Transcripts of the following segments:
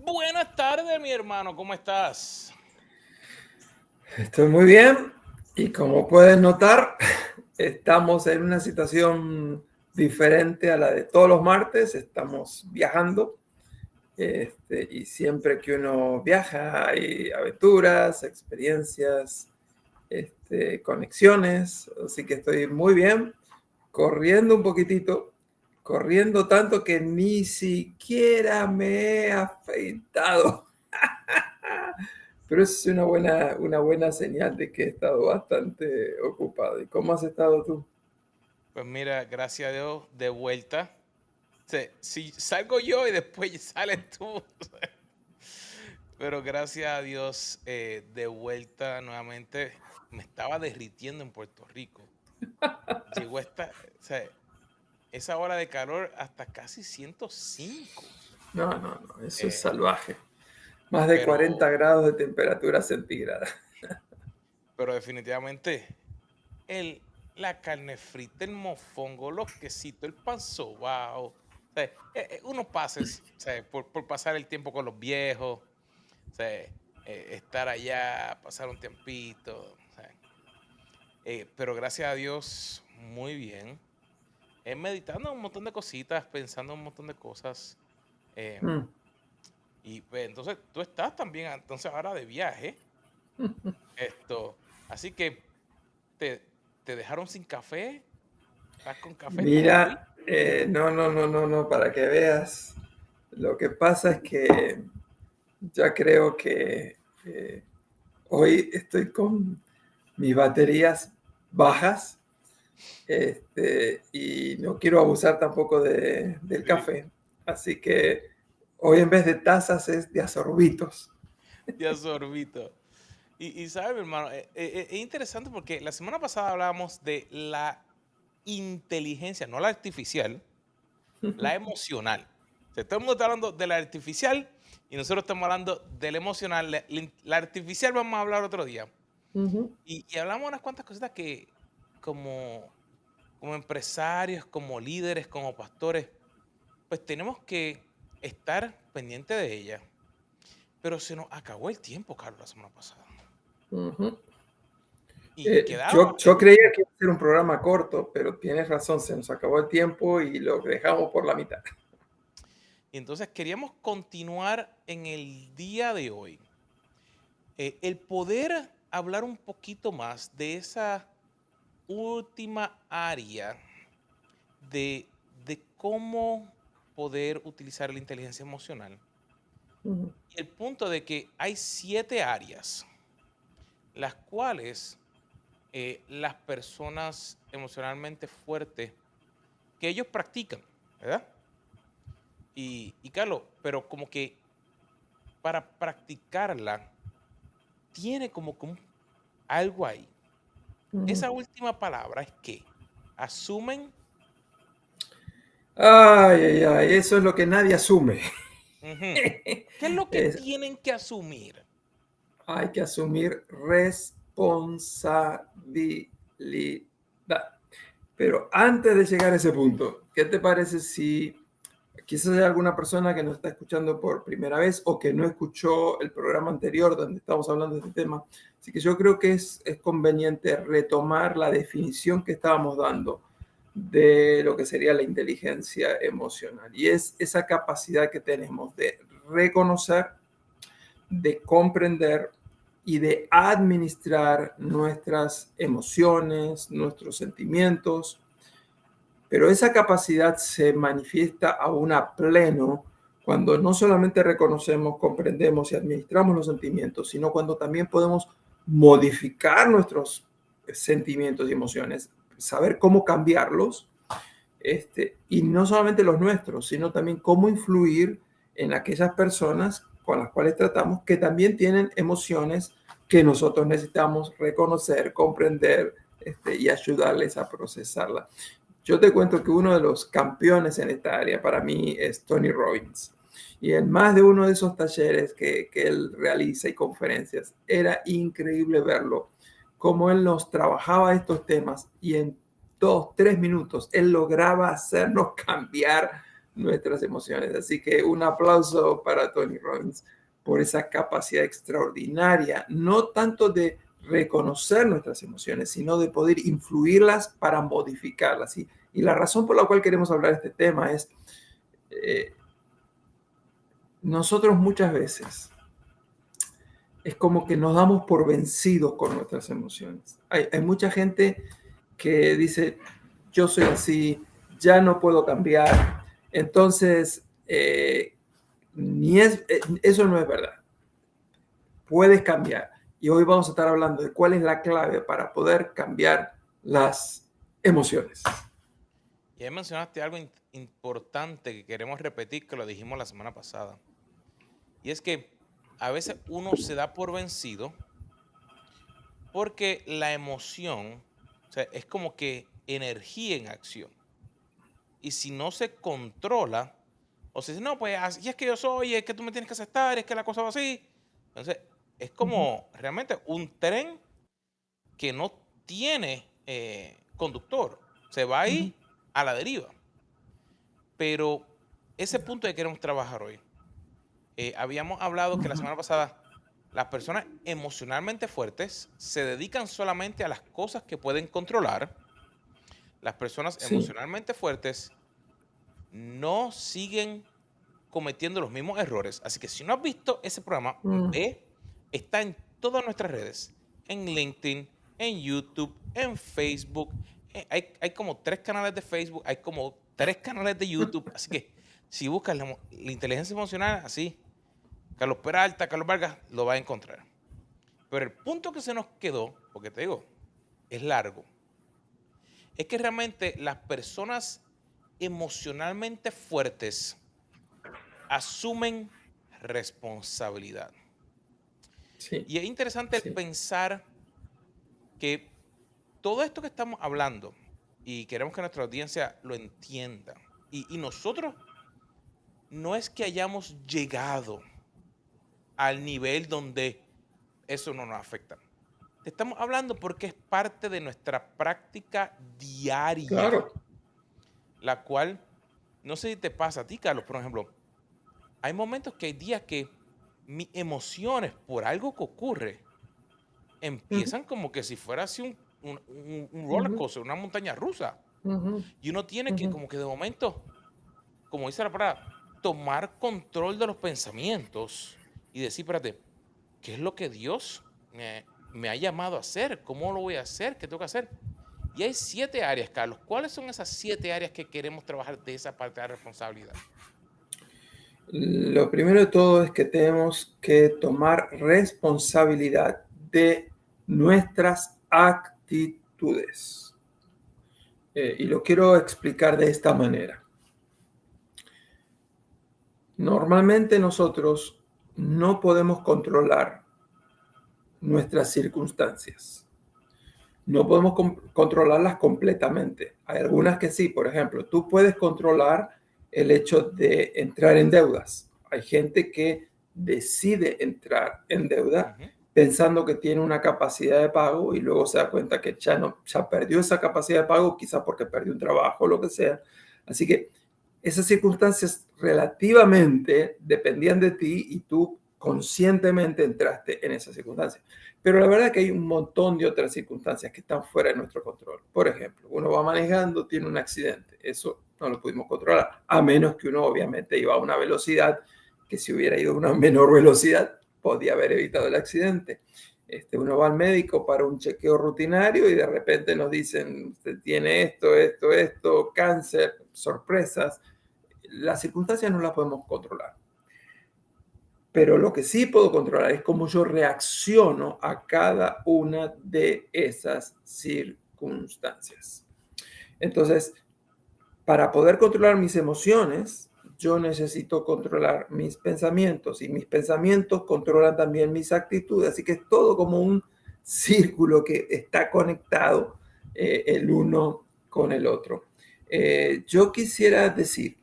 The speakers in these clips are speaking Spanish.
Buenas tardes, mi hermano, ¿cómo estás? Estoy muy bien y como puedes notar, estamos en una situación diferente a la de todos los martes. Estamos viajando y siempre que uno viaja hay aventuras, experiencias, conexiones. Así que estoy muy bien, corriendo un poquitito, corriendo tanto que ni siquiera me he afeitado. Pero es una buena señal de que he estado bastante ocupado. ¿Y cómo has estado tú? Pues mira, gracias a Dios, de vuelta. Si salgo yo y después sales tú. Pero gracias a Dios, de vuelta nuevamente. Me estaba derritiendo en Puerto Rico. Llegó esa hora de calor hasta casi 105. No, eso es Eh, salvaje. Más de 40 pero, grados de temperatura centígrada. pero definitivamente, el, la carne frita, el mofongo, los quesitos, el pan sobao. Unos pases, o sea, por pasar el tiempo con los viejos, o sea, estar allá, pasar un tiempito. O sea, pero gracias a Dios, muy bien. Meditando un montón de cositas, pensando un montón de cosas. eh, Mm. y pues, entonces tú estás también, entonces ahora de viaje. Esto, así que te, te dejaron sin café. ¿Estás con café como hoy? Mira, no, para que veas. Lo que pasa es que ya creo que hoy estoy con mis baterías bajas, y no quiero abusar tampoco del Sí. café. Así que hoy en vez de tazas es de asorbitos. De sorbito. Y sabes, mi hermano, es interesante porque la semana pasada hablábamos de la inteligencia, no la artificial, la emocional. O sea, todo el mundo está hablando de la artificial y nosotros estamos hablando de la emocional. La artificial vamos a hablar otro día. Ujú. Y hablamos unas cuantas cositas que como, como empresarios, como líderes, como pastores, pues tenemos que estar pendientes de ella. Pero se nos acabó el tiempo, Carlos, la semana pasada. Ujú. Y quedaron, Yo creía que iba a ser un programa corto, pero tienes razón, se nos acabó el tiempo y lo dejamos por la mitad. y entonces queríamos continuar en el día de hoy. El poder hablar un poquito más de esa última área de cómo poder utilizar la inteligencia emocional. Ujú. Y el punto de que hay 7 áreas, las cuales las personas emocionalmente fuertes, que ellos practican, ¿verdad? Y Carlos, pero como que para practicarla, tiene como que algo ahí. Ujú. Esa última palabra es que asumen. Ay, eso es lo que nadie asume. Ujú. ¿Qué es lo que Es- tienen que asumir? Hay que asumir responsabilidad. Pero antes de llegar a ese punto, ¿qué te parece si quizás hay alguna persona que nos está escuchando por primera vez o que no escuchó el programa anterior donde estamos hablando de este tema? Así que yo creo que es conveniente retomar la definición que estábamos dando de lo que sería la inteligencia emocional. Y es esa capacidad que tenemos de reconocer, de comprender y de administrar nuestras emociones, nuestros sentimientos, pero esa capacidad se manifiesta aún a pleno cuando no solamente reconocemos, comprendemos y administramos los sentimientos, sino cuando también podemos modificar nuestros sentimientos y emociones, saber cómo cambiarlos, y no solamente los nuestros, sino también cómo influir en aquellas personas con las cuales tratamos que también tienen emociones que nosotros necesitamos reconocer, comprender, y ayudarles a procesarla. Yo te cuento que uno de los campeones en esta área para mí es Tony Robbins. Y en más de uno de esos talleres que él realiza y conferencias, era increíble verlo, cómo él nos trabajaba estos temas y en 2, 3 minutos él lograba hacernos cambiar nuestras emociones. Así que un aplauso para Tony Robbins por esa capacidad extraordinaria, no tanto de reconocer nuestras emociones, sino de poder influirlas para modificarlas. Y la razón por la cual queremos hablar de este tema es, nosotros muchas veces es como que nos damos por vencidos con nuestras emociones. Hay mucha gente que dice, yo soy así, ya no puedo cambiar. Entonces, eso no es verdad. Puedes cambiar. Y hoy vamos a estar hablando de cuál es la clave para poder cambiar las emociones. Y ahí mencionaste algo importante que queremos repetir, que lo dijimos la semana pasada. Y es que a veces uno se da por vencido porque la emoción, o sea, es como que energía en acción. Y si no se controla, o si dice, no, pues así es que yo soy, es que tú me tienes que aceptar, es que la cosa va así. Entonces, es como realmente un tren que no tiene conductor. Se va ahí a la deriva. Pero ese punto que queremos trabajar hoy. Habíamos hablado que la semana pasada las personas emocionalmente fuertes se dedican solamente a las cosas que pueden controlar. Las personas emocionalmente fuertes no siguen cometiendo los mismos errores. Así que si no has visto ese programa, ve, está en todas nuestras redes, en LinkedIn, en YouTube, en Facebook. Hay como 3 canales de Facebook, hay como 3 canales de YouTube. Así que si buscas la inteligencia emocional, así, Carlos Peralta, Carlos Vargas, lo vas a encontrar. Pero el punto que se nos quedó, porque te digo, es largo, es que realmente las personas emocionalmente fuertes asumen responsabilidad. Sí. Y es interesante pensar que todo esto que estamos hablando, y queremos que nuestra audiencia lo entienda, y nosotros no es que hayamos llegado al nivel donde eso no nos afecta. Te estamos hablando porque es parte de nuestra práctica diaria. Claro. La cual, no sé si te pasa a ti, Carlos, por ejemplo, hay momentos que hay días que mis emociones por algo que ocurre empiezan como que si fuera así un roller coaster, una montaña rusa. Y uno tiene que como que de momento, como dice la palabra, tomar control de los pensamientos y decir, espérate, ¿qué es lo que Dios me ha llamado a hacer? ¿Cómo lo voy a hacer? ¿Qué tengo que hacer? Y hay 7 áreas, Carlos. ¿Cuáles son esas 7 áreas que queremos trabajar de esa parte de la responsabilidad? Lo primero de todo es que tenemos que tomar responsabilidad de nuestras actitudes. Y lo quiero explicar de esta manera. Normalmente nosotros no podemos controlar nuestras circunstancias. No podemos controlarlas completamente. Hay algunas que sí, por ejemplo, tú puedes controlar el hecho de entrar en deudas. Hay gente que decide entrar en deuda pensando que tiene una capacidad de pago y luego se da cuenta que ya perdió esa capacidad de pago, quizás porque perdió un trabajo o lo que sea. Así que esas circunstancias relativamente dependían de ti y tú conscientemente entraste en esas circunstancias. Pero la verdad es que hay un montón de otras circunstancias que están fuera de nuestro control. Por ejemplo, uno va manejando, tiene un accidente. Eso no lo pudimos controlar, a menos que uno obviamente iba a una velocidad que si hubiera ido a una menor velocidad podía haber evitado el accidente. Uno va al médico para un chequeo rutinario y de repente nos dicen, usted tiene esto, cáncer, sorpresas. Las circunstancias no las podemos controlar. Pero lo que sí puedo controlar es cómo yo reacciono a cada una de esas circunstancias. Entonces, para poder controlar mis emociones, yo necesito controlar mis pensamientos y mis pensamientos controlan también mis actitudes. Así que es todo como un círculo que está conectado el uno con el otro. Yo quisiera decir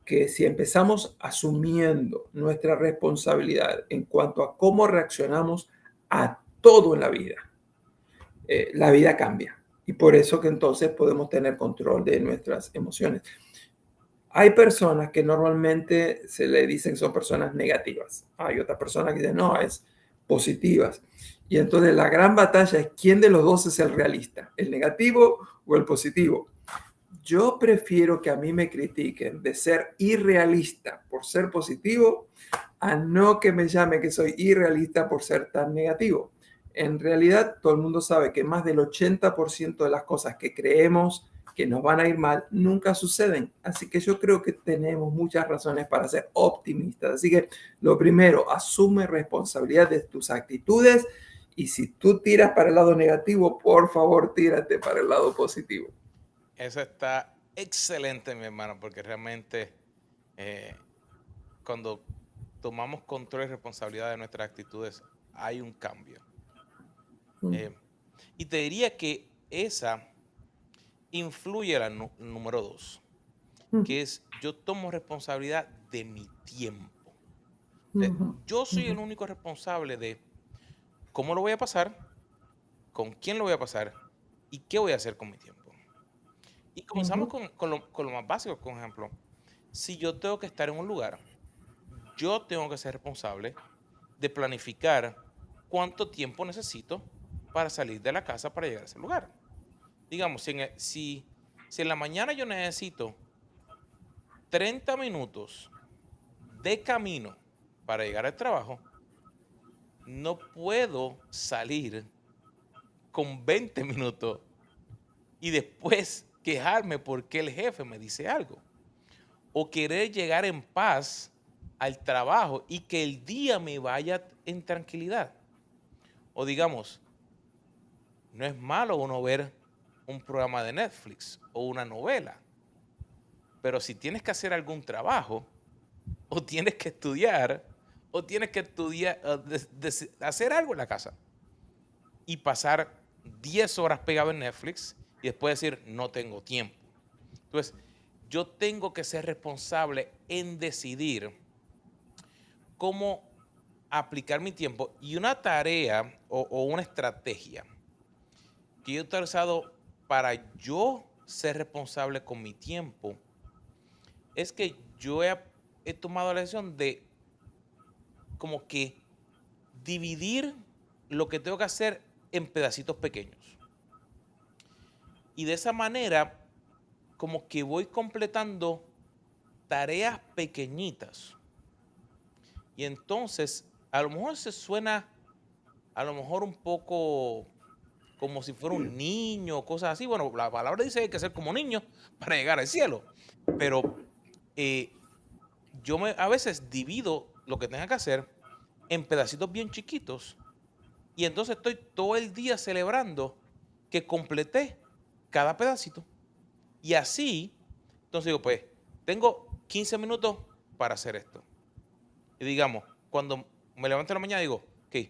que si empezamos asumiendo nuestra responsabilidad en cuanto a cómo reaccionamos a todo en la vida cambia. Y por eso que entonces podemos tener control de nuestras emociones. Hay personas que normalmente se le dicen son personas negativas. Hay otras personas que dicen, no, es positivas. Y entonces la gran batalla es quién de los dos es el realista, el negativo o el positivo. Yo prefiero que a mí me critiquen de ser irrealista por ser positivo a no que me llame que soy irrealista por ser tan negativo. En realidad, todo el mundo sabe que más del 80% de las cosas que creemos que nos van a ir mal nunca suceden. Así que yo creo que tenemos muchas razones para ser optimistas. Así que lo primero, asume responsabilidad de tus actitudes y si tú tiras para el lado negativo, por favor, tírate para el lado positivo. Eso está excelente, mi hermano, porque realmente cuando tomamos control y responsabilidad de nuestras actitudes, hay un cambio. Y te diría que esa influye la número 2, que es yo tomo responsabilidad de mi tiempo. Yo soy el único responsable de cómo lo voy a pasar, con quién lo voy a pasar y qué voy a hacer con mi tiempo. Y comenzamos con lo más básico, por ejemplo. Si yo tengo que estar en un lugar, yo tengo que ser responsable de planificar cuánto tiempo necesito para salir de la casa para llegar a ese lugar. Digamos, si en la mañana yo necesito 30 minutos de camino para llegar al trabajo, no puedo salir con 20 minutos y después quejarme porque el jefe me dice algo. O querer llegar en paz al trabajo y que el día me vaya en tranquilidad. O digamos, no es malo uno ver un programa de Netflix o una novela, pero si tienes que hacer algún trabajo, o tienes que estudiar, o tienes que hacer algo en la casa y pasar 10 horas pegado en Netflix y después decir, no tengo tiempo. Entonces, yo tengo que ser responsable en decidir cómo aplicar mi tiempo, y una tarea o una estrategia que yo he utilizado para yo ser responsable con mi tiempo es que yo he tomado la decisión de como que dividir lo que tengo que hacer en pedacitos pequeños. Y de esa manera, como que voy completando tareas pequeñitas. Y entonces, a lo mejor se suena, a lo mejor un poco como si fuera un niño o cosas así. Bueno, la palabra dice que hay que ser como niño para llegar al cielo. Pero yo a veces divido lo que tenga que hacer en pedacitos bien chiquitos. Y entonces estoy todo el día celebrando que completé cada pedacito. Y así, entonces digo, pues, tengo 15 minutos para hacer esto. Y digamos, cuando me levanto en la mañana digo, ok,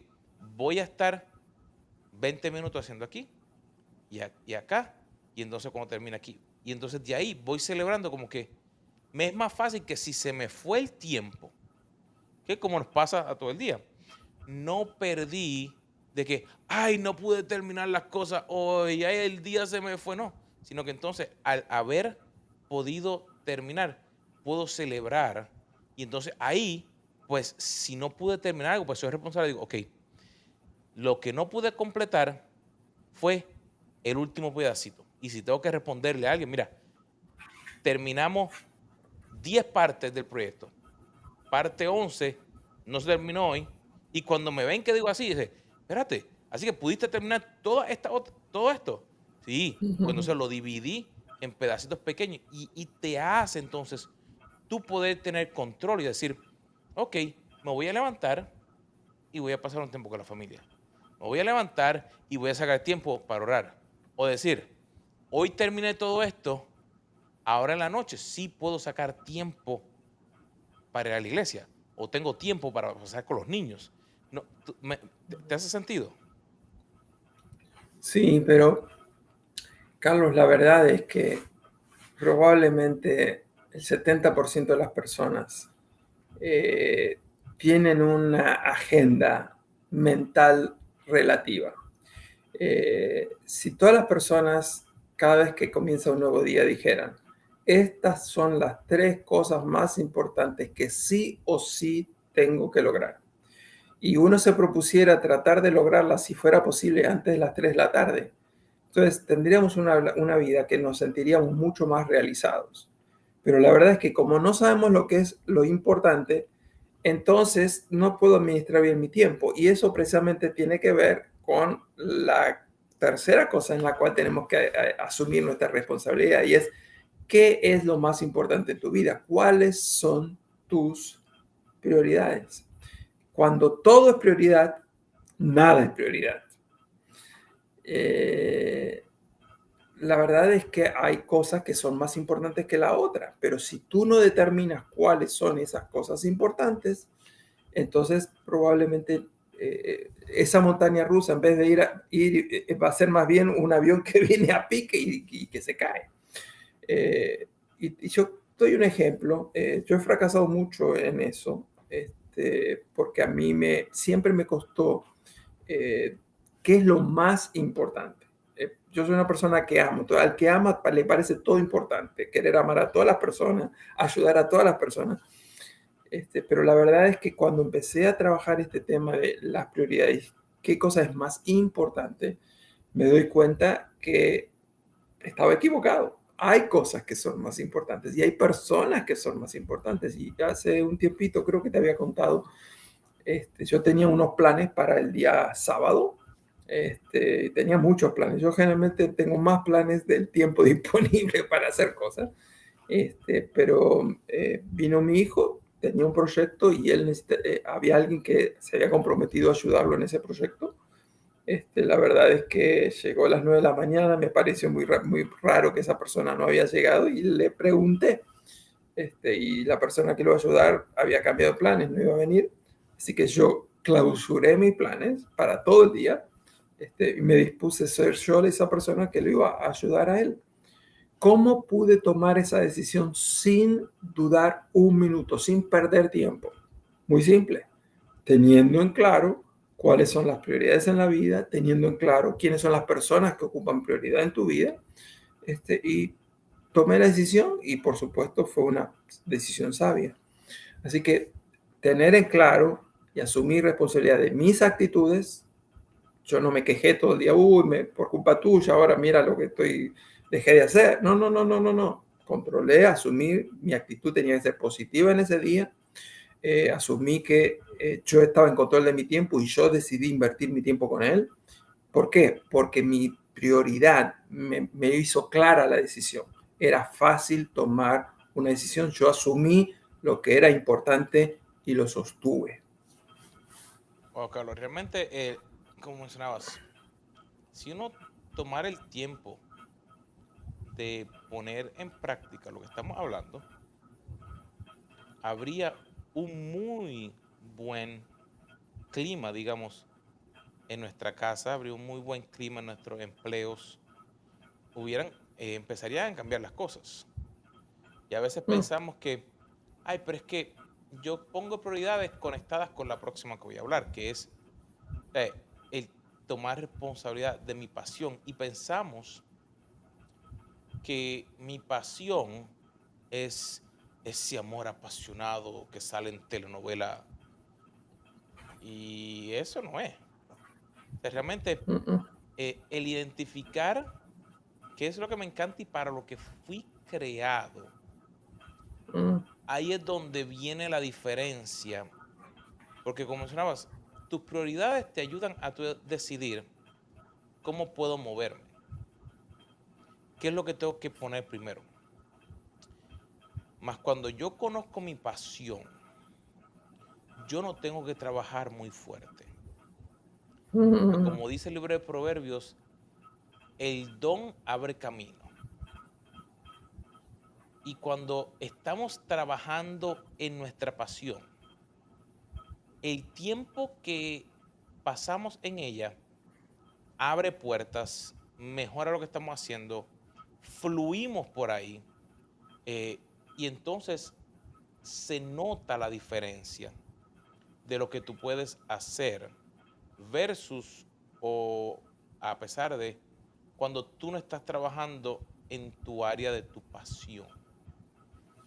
voy a estar 20 minutos haciendo aquí y acá. Y entonces cuando termine aquí. Y entonces de ahí voy celebrando como que me es más fácil que si se me fue el tiempo, que como nos pasa a todo el día, no perdí de que, ay, no pude terminar las cosas hoy, ay, el día se me fue, no. Sino que entonces al haber podido terminar, puedo celebrar. Y entonces ahí, pues si no pude terminar algo, pues soy responsable. Digo, ok, lo que no pude completar fue el último pedacito. Y si tengo que responderle a alguien, mira, terminamos 10 partes del proyecto. Parte 11 no se terminó hoy. Y cuando me ven que digo así, dice, espérate, así que pudiste terminar todo esto. Sí, pues entonces lo dividí en pedacitos pequeños y te hace entonces tú poder tener control y decir, ok, me voy a levantar y voy a pasar un tiempo con la familia. Me voy a levantar y voy a sacar tiempo para orar. O decir, hoy terminé todo esto, ahora en la noche sí puedo sacar tiempo para ir a la iglesia. O tengo tiempo para pasar con los niños. No, ¿te hace sentido? Sí, pero Carlos, la verdad es que probablemente el 70% de las personas tienen una agenda mental relativa. Si todas las personas, cada vez que comienza un nuevo día, dijeran, estas son las 3 cosas más importantes que sí o sí tengo que lograr. Y uno se propusiera tratar de lograrlas si fuera posible antes de las 3 de la tarde. Entonces tendríamos una vida que nos sentiríamos mucho más realizados. Pero la verdad es que como no sabemos lo que es lo importante, entonces no puedo administrar bien mi tiempo. Y eso precisamente tiene que ver con la tercera cosa en la cual tenemos que asumir nuestra responsabilidad, y es qué es lo más importante en tu vida, cuáles son tus prioridades. Cuando todo es prioridad, nada es prioridad. Eh, la verdad es que hay cosas que son más importantes que la otra, pero si tú no determinas cuáles son esas cosas importantes, entonces probablemente esa montaña rusa, en vez de va a ser más bien un avión que viene a pique y que se cae. Y yo doy un ejemplo. Yo he fracasado mucho en eso, porque a mí siempre me costó qué es lo más importante. Yo soy una persona que amo. Al que ama le parece todo importante. Querer amar a todas las personas, ayudar a todas las personas. Pero la verdad es que cuando empecé a trabajar este tema de las prioridades, qué cosa es más importante, me doy cuenta que estaba equivocado. Hay cosas que son más importantes y hay personas que son más importantes. Y hace un tiempito creo que te había contado, yo tenía unos planes para el día sábado. Tenía muchos planes. Yo generalmente tengo más planes del tiempo disponible para hacer cosas. Pero vino mi hijo, tenía un proyecto y él había alguien que se había comprometido a ayudarlo en ese proyecto. La verdad es que llegó a las 9 de la mañana, me pareció muy raro que esa persona no había llegado y le pregunté. Y la persona que lo iba a ayudar había cambiado planes, no iba a venir. Así que yo clausuré mis planes para todo el día, y me dispuse a ser yo esa persona que lo iba a ayudar a él. ¿Cómo pude tomar esa decisión sin dudar un minuto, sin perder tiempo? Muy simple, teniendo en claro cuáles son las prioridades en la vida, teniendo en claro quiénes son las personas que ocupan prioridad en tu vida, y tomé la decisión y por supuesto fue una decisión sabia. Así que tener en claro y asumir responsabilidad de mis actitudes. Yo no me quejé todo el día, por culpa tuya, ahora mira lo que dejé de hacer. No, no, no, no, no, no. Controlé, asumí, mi actitud tenía que ser positiva en ese día. Asumí que yo estaba en control de mi tiempo y yo decidí invertir mi tiempo con él. ¿Por qué? Porque mi prioridad me hizo clara la decisión. Era fácil tomar una decisión. Yo asumí lo que era importante y lo sostuve. Bueno, Carlos, realmente, como mencionabas, si uno tomara el tiempo de poner en práctica lo que estamos hablando, habría un muy buen clima, digamos, en nuestra casa, habría un muy buen clima en nuestros empleos, empezarían a cambiar las cosas. Y a veces Mm, pensamos que, ay, pero es que yo pongo prioridades conectadas con la próxima que voy a hablar, que es el tomar responsabilidad de mi pasión. Y pensamos que mi pasión es ese amor apasionado que sale en telenovela. Y eso no es. O sea, realmente mm, mm, el identificar qué es lo que me encanta y para lo que fui creado, mm. ahí es donde viene la diferencia. Porque como mencionabas, tus prioridades te ayudan a tú decidir cómo puedo moverme. ¿Qué es lo que tengo que poner primero? Más cuando yo conozco mi pasión, yo no tengo que trabajar muy fuerte. Porque Mm, como dice el libro de Proverbios, el don abre camino. Y cuando estamos trabajando en nuestra pasión, el tiempo que pasamos en ella abre puertas, mejora lo que estamos haciendo, fluimos por ahí, eh, y entonces se nota la diferencia de lo que tú puedes hacer versus o a pesar de cuando tú no estás trabajando en tu área de tu pasión.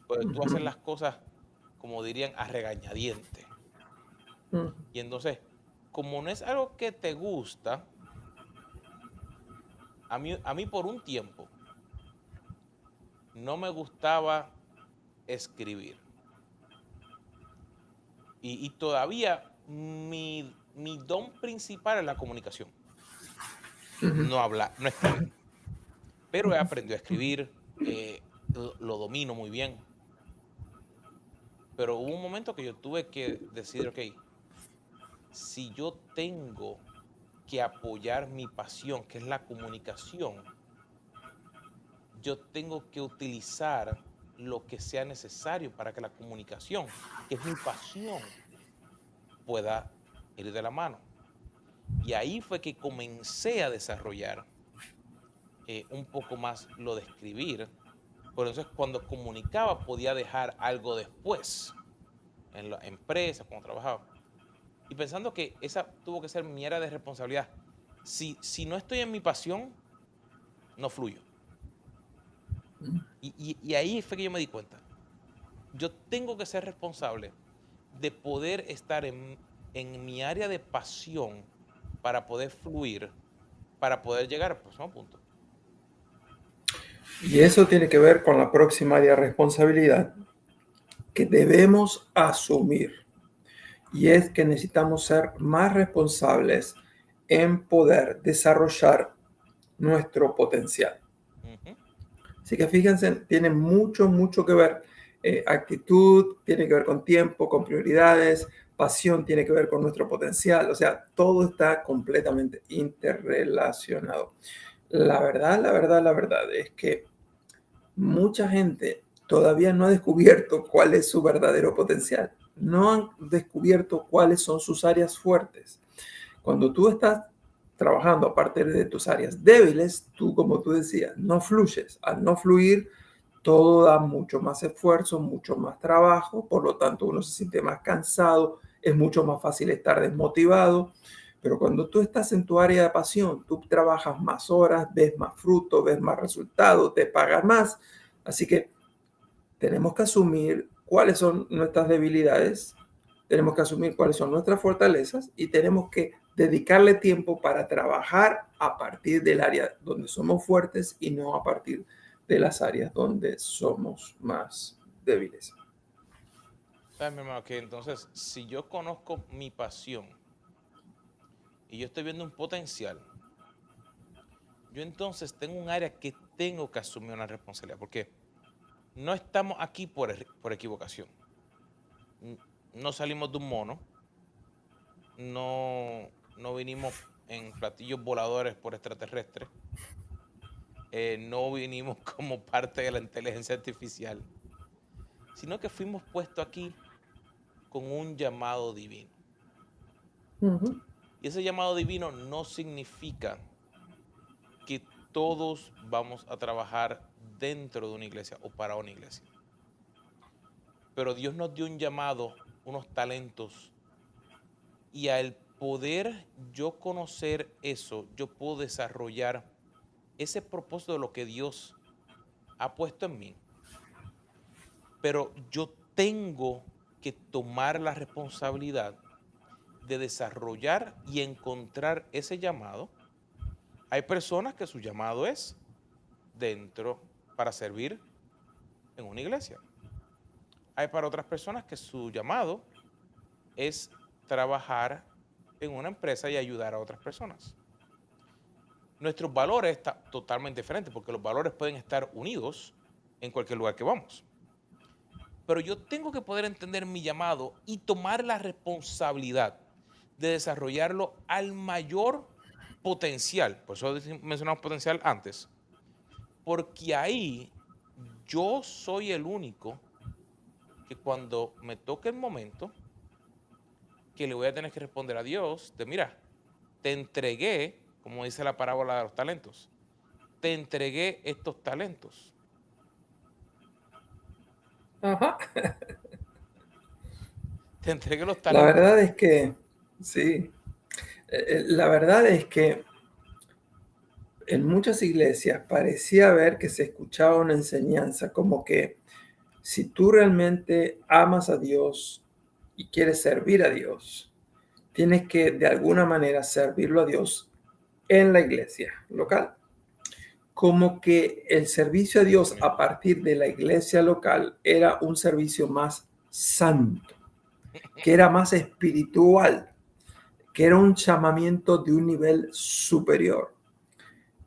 pues tú haces Ujú, las cosas, como dirían, a regañadientes. ujú, Y entonces, como no es algo que te gusta, a mí por un tiempo no me gustaba escribir. Y todavía mi don principal es la comunicación, ujú, no hablar, no escribir. Pero he ujú. aprendido a escribir, lo domino muy bien. Pero hubo un momento que yo tuve que decidir, ok, si yo tengo que apoyar mi pasión, que es la comunicación, yo tengo que utilizar lo que sea necesario para que la comunicación, que es mi pasión, pueda ir de la mano. Y ahí fue que comencé a desarrollar un poco más lo de escribir. Por eso es cuando comunicaba podía dejar algo después en la empresa, cuando trabajaba. Y pensando que esa tuvo que ser mi área de responsabilidad. Si no estoy en mi pasión, no fluyo. Y ahí fue que yo me di cuenta. Yo tengo que ser responsable de poder estar en mi área de pasión para poder fluir, para poder llegar al próximo punto. Y eso tiene que ver con la próxima área de responsabilidad que debemos asumir. Y es que necesitamos ser más responsables en poder desarrollar nuestro potencial. Ujú. Así que fíjense, tiene mucho, mucho que ver. Actitud tiene que ver con tiempo, con prioridades, pasión tiene que ver con nuestro potencial. O sea, todo está completamente interrelacionado. La verdad es que mucha gente todavía no ha descubierto cuál es su verdadero potencial. No han descubierto cuáles son sus áreas fuertes. Cuando tú estás trabajando a partir de tus áreas débiles, tú, como tú decías, no fluyes. Al no fluir, todo da mucho más esfuerzo, mucho más trabajo, por lo tanto uno se siente más cansado, es mucho más fácil estar desmotivado. Pero cuando tú estás en tu área de pasión, tú trabajas más horas, ves más fruto, ves más resultados, te pagan más. Así que tenemos que asumir cuáles son nuestras debilidades, tenemos que asumir cuáles son nuestras fortalezas y tenemos que dedicarle tiempo para trabajar a partir del área donde somos fuertes y no a partir de las áreas donde somos más débiles. ¿Sabes, mi hermano? Que entonces, si yo conozco mi pasión y yo estoy viendo un potencial, yo entonces tengo un área que tengo que asumir una responsabilidad, porque no estamos aquí por equivocación. N- No salimos de un mono, no vinimos en platillos voladores por extraterrestres, no vinimos como parte de la inteligencia artificial, sino que fuimos puestos aquí con un llamado divino. Uh -huh. Y ese llamado divino no significa que todos vamos a trabajar dentro de una iglesia o para una iglesia. Pero Dios nos dio un llamado, unos talentos, y al poder yo conocer eso, yo puedo desarrollar ese propósito de lo que Dios ha puesto en mí. Pero yo tengo que tomar la responsabilidad de desarrollar y encontrar ese llamado. Hay personas que su llamado es dentro para servir en una iglesia. Hay para otras personas que su llamado es trabajar en una empresa y ayudar a otras personas. Nuestros valores están totalmente diferentes porque los valores pueden estar unidos en cualquier lugar que vamos. Pero yo tengo que poder entender mi llamado y tomar la responsabilidad de desarrollarlo al mayor potencial. Por eso mencionamos potencial antes. Porque ahí yo soy el único que cuando me toque el momento, que le voy a tener que responder a Dios de, mira, te entregué, como dice la parábola de los talentos, te entregué estos talentos. Ajá. Te entregué los La talentos. verdad es que, sí, la verdad es que en muchas iglesias parecía ver que se escuchaba una enseñanza como que Si tú realmente amas a Dios y quieres servir a Dios, tienes que de alguna manera servirlo a Dios en la iglesia local. Como que el servicio a Dios a partir de la iglesia local era un servicio más santo, que era más espiritual, que era un llamamiento de un nivel superior.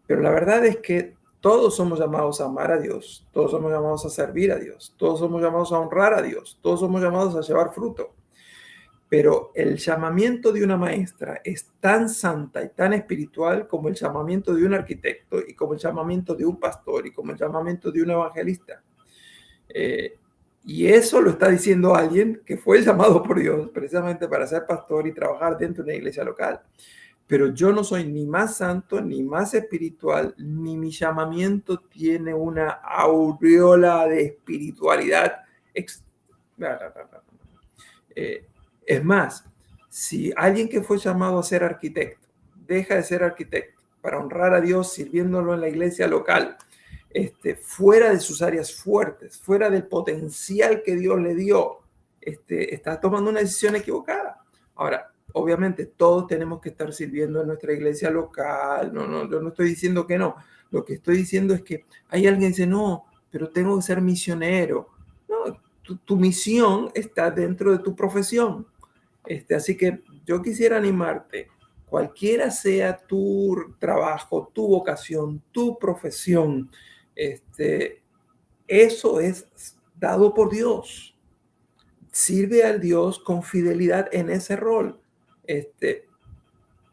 Pero la verdad es que todos somos llamados a amar a Dios, todos somos llamados a servir a Dios, todos somos llamados a honrar a Dios, todos somos llamados a llevar fruto. Pero el llamamiento de una maestra es tan santa y tan espiritual como el llamamiento de un arquitecto y como el llamamiento de un pastor y como el llamamiento de un evangelista. Y eso lo está diciendo alguien que fue llamado por Dios precisamente para ser pastor y trabajar dentro de una iglesia local. Pero yo no soy ni más santo, ni más espiritual, ni mi llamamiento tiene una aureola de espiritualidad. Es más, si alguien que fue llamado a ser arquitecto deja de ser arquitecto para honrar a Dios sirviéndolo en la iglesia local, fuera de sus áreas fuertes, fuera del potencial que Dios le dio, está tomando una decisión equivocada. Ahora, obviamente todos tenemos que estar sirviendo en nuestra iglesia local. Yo no estoy diciendo que no. Lo que estoy diciendo es que hay alguien que dice, no, pero tengo que ser misionero. No, tu misión está dentro de tu profesión. Así que yo quisiera animarte, cualquiera sea tu trabajo, tu vocación, tu profesión, eso es dado por Dios. Sirve al Dios con fidelidad en ese rol.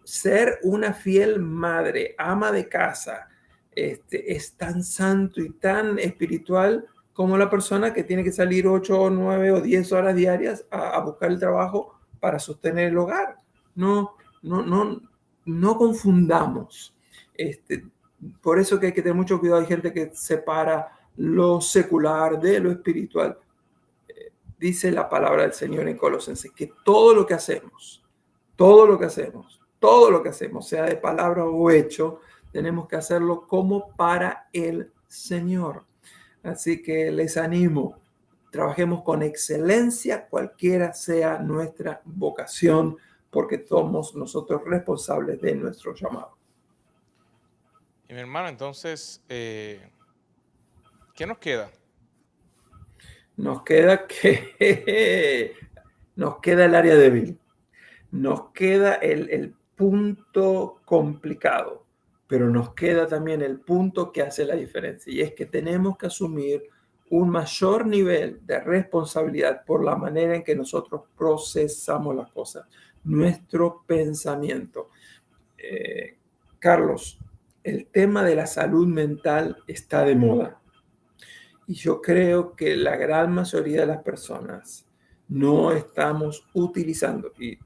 Ser una fiel madre, ama de casa, es tan santo y tan espiritual como la persona que tiene que salir 8, 9 o 10 horas diarias a buscar el trabajo para sostener el hogar. No confundamos. Por eso que hay que tener mucho cuidado. Hay gente que separa lo secular de lo espiritual. Dice la palabra del Señor en Colosenses que todo lo que hacemos, sea de palabra o hecho, tenemos que hacerlo como para el Señor. Así que les animo, trabajemos con excelencia, cualquiera sea nuestra vocación, porque somos nosotros responsables de nuestro llamado. Y mi hermano, entonces, ¿qué nos queda? Nos queda el área débil, nos queda el punto complicado, pero nos queda también el punto que hace la diferencia, y es que tenemos que asumir un mayor nivel de responsabilidad por la manera en que nosotros procesamos las cosas, nuestro pensamiento. Carlos, el tema de la salud mental está de moda. Y yo creo que la gran mayoría de las personas no estamos utilizando, y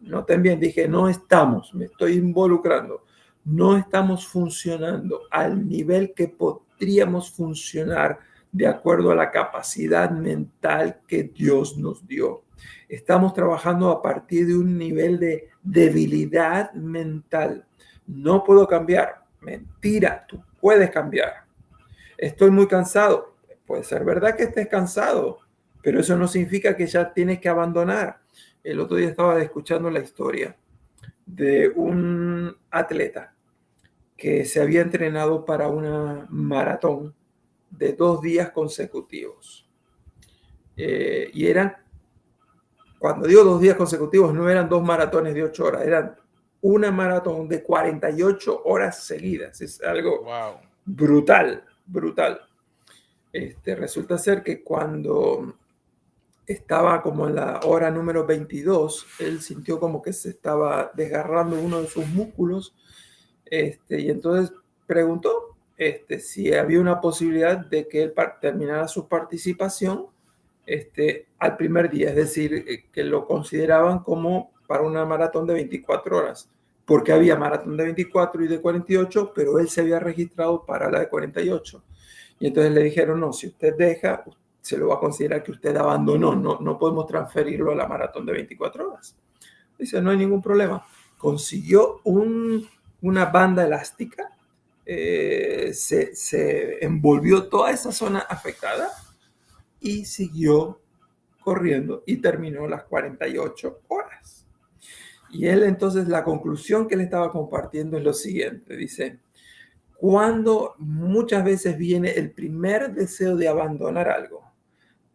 noten bien, dije no estamos, me estoy involucrando, no estamos funcionando al nivel que podríamos funcionar de acuerdo a la capacidad mental que Dios nos dio. Estamos trabajando a partir de un nivel de debilidad mental. No puedo cambiar. Mentira, tú puedes cambiar. Estoy muy cansado. Puede ser verdad que estés cansado, pero eso no significa que ya tienes que abandonar. El otro día estaba escuchando la historia de un atleta que se había entrenado para una maratón de 2 días consecutivos. Y eran, cuando digo 2 días consecutivos, no eran 2 maratones de 8 horas, eran una maratón de 48 horas seguidas. Es algo brutal. Resulta ser que cuando estaba como en la hora número 22, él sintió como que se estaba desgarrando uno de sus músculos, y entonces preguntó si había una posibilidad de que él terminara su participación al primer día, es decir, que lo consideraban como para una maratón de 24 horas, porque había maratón de 24 y de 48, pero él se había registrado para la de 48. Y entonces le dijeron, no, si usted deja, se lo va a considerar que usted abandonó, no podemos transferirlo a la maratón de 24 horas. Dice, no hay ningún problema. Consiguió una banda elástica, se envolvió toda esa zona afectada y siguió corriendo y terminó las 48 horas. Y él entonces, la conclusión que le estaba compartiendo es lo siguiente, dice, cuando muchas veces viene el primer deseo de abandonar algo,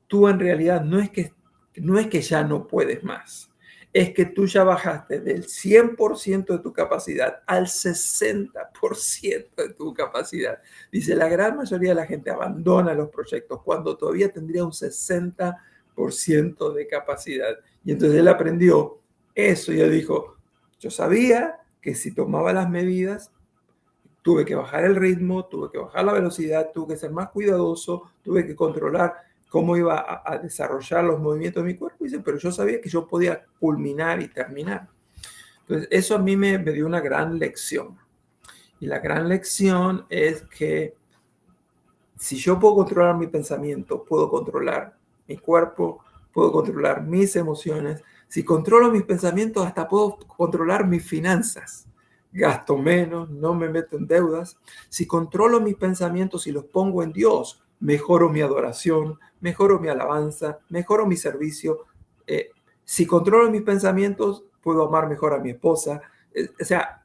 tú en realidad no es que ya no puedes más, es que tú ya bajaste del 100% de tu capacidad al 60% de tu capacidad. Dice, la gran mayoría de la gente abandona los proyectos cuando todavía tendría un 60% de capacidad. Y entonces él aprendió eso y él dijo, yo sabía que si tomaba las medidas, tuve que bajar el ritmo, tuve que bajar la velocidad, tuve que ser más cuidadoso, tuve que controlar cómo iba a desarrollar los movimientos de mi cuerpo. Dice, pero yo sabía que yo podía culminar y terminar. Entonces, eso a mí me dio una gran lección. Y la gran lección es que si yo puedo controlar mi pensamiento, puedo controlar mi cuerpo, puedo controlar mis emociones. Si controlo mis pensamientos, hasta puedo controlar mis finanzas. Gasto menos, no me meto en deudas. Si controlo mis pensamientos y los pongo en Dios, mejoro mi adoración, mejoro mi alabanza, mejoro mi servicio. Si controlo mis pensamientos, puedo amar mejor a mi esposa. O sea,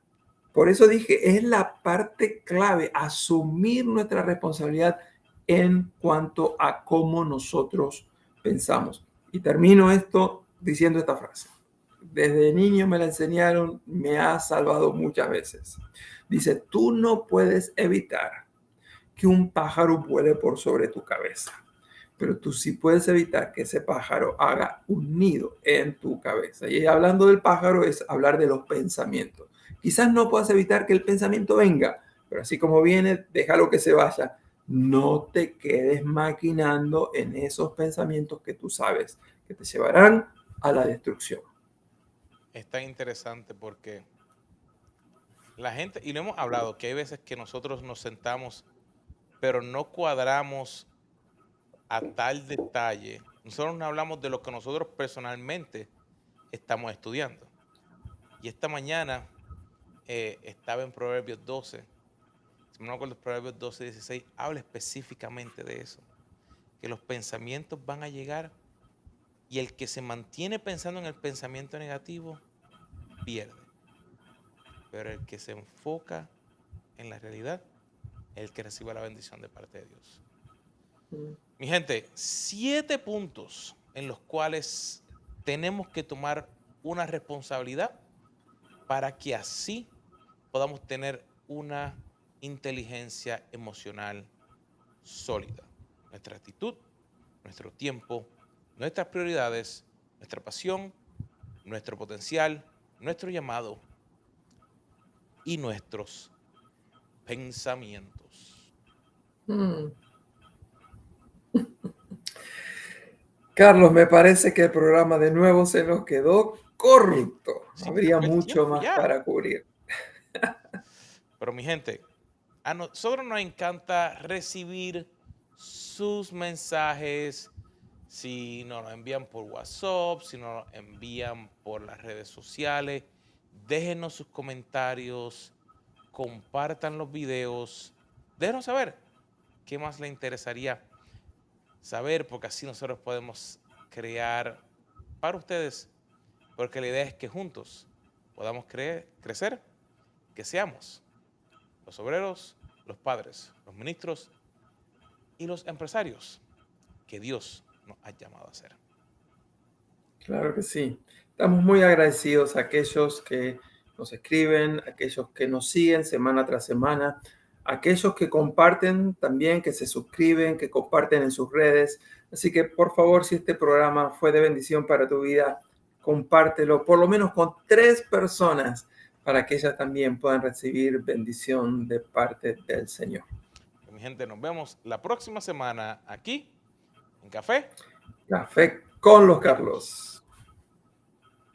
por eso dije, es la parte clave, asumir nuestra responsabilidad en cuanto a cómo nosotros pensamos. Y termino esto diciendo esta frase. Desde niño me la enseñaron, me ha salvado muchas veces. Dice, tú no puedes evitar que un pájaro vuele por sobre tu cabeza, pero tú sí puedes evitar que ese pájaro haga un nido en tu cabeza. Y hablando del pájaro es hablar de los pensamientos. Quizás no puedas evitar que el pensamiento venga, pero así como viene, déjalo que se vaya. No te quedes maquinando en esos pensamientos que tú sabes que te llevarán a la destrucción. Es tan interesante porque la gente, y lo hemos hablado, que hay veces que nosotros nos sentamos, pero no cuadramos a tal detalle. Nosotros no hablamos de lo que nosotros personalmente estamos estudiando. Y esta mañana estaba en Proverbios 12, si no me acuerdo, Proverbios 12, 16, habla específicamente de eso, que los pensamientos van a llegar y el que se mantiene pensando en el pensamiento negativo pierde. Pero el que se enfoca en la realidad es el que recibe la bendición de parte de Dios. Mi gente, 7 puntos en los cuales tenemos que tomar una responsabilidad para que así podamos tener una inteligencia emocional sólida. Nuestra actitud, nuestro tiempo, nuestras prioridades, nuestra pasión, nuestro potencial, nuestro llamado y nuestros pensamientos. Carlos, me parece que el programa de nuevo se nos quedó corto. Sí, Habría el mucho tiempo más ya. para cubrir. Pero mi gente, a nosotros nos encanta recibir sus mensajes, si nos lo envían por WhatsApp, si nos lo envían por las redes sociales, déjenos sus comentarios, compartan los videos, déjenos saber qué más les interesaría saber, porque así nosotros podemos crear para ustedes, porque la idea es que juntos podamos crecer, que seamos los obreros, los padres, los ministros y los empresarios que Dios nos ha llamado a ser. Claro que sí. Estamos muy agradecidos a aquellos que nos escriben, a aquellos que nos siguen semana tras semana, a aquellos que comparten también, que se suscriben, que comparten en sus redes. Así que, por favor, si este programa fue de bendición para tu vida, compártelo por lo menos con 3 personas para que ellas también puedan recibir bendición de parte del Señor. Mi gente, nos vemos la próxima semana aquí en Café Café con los Carlos.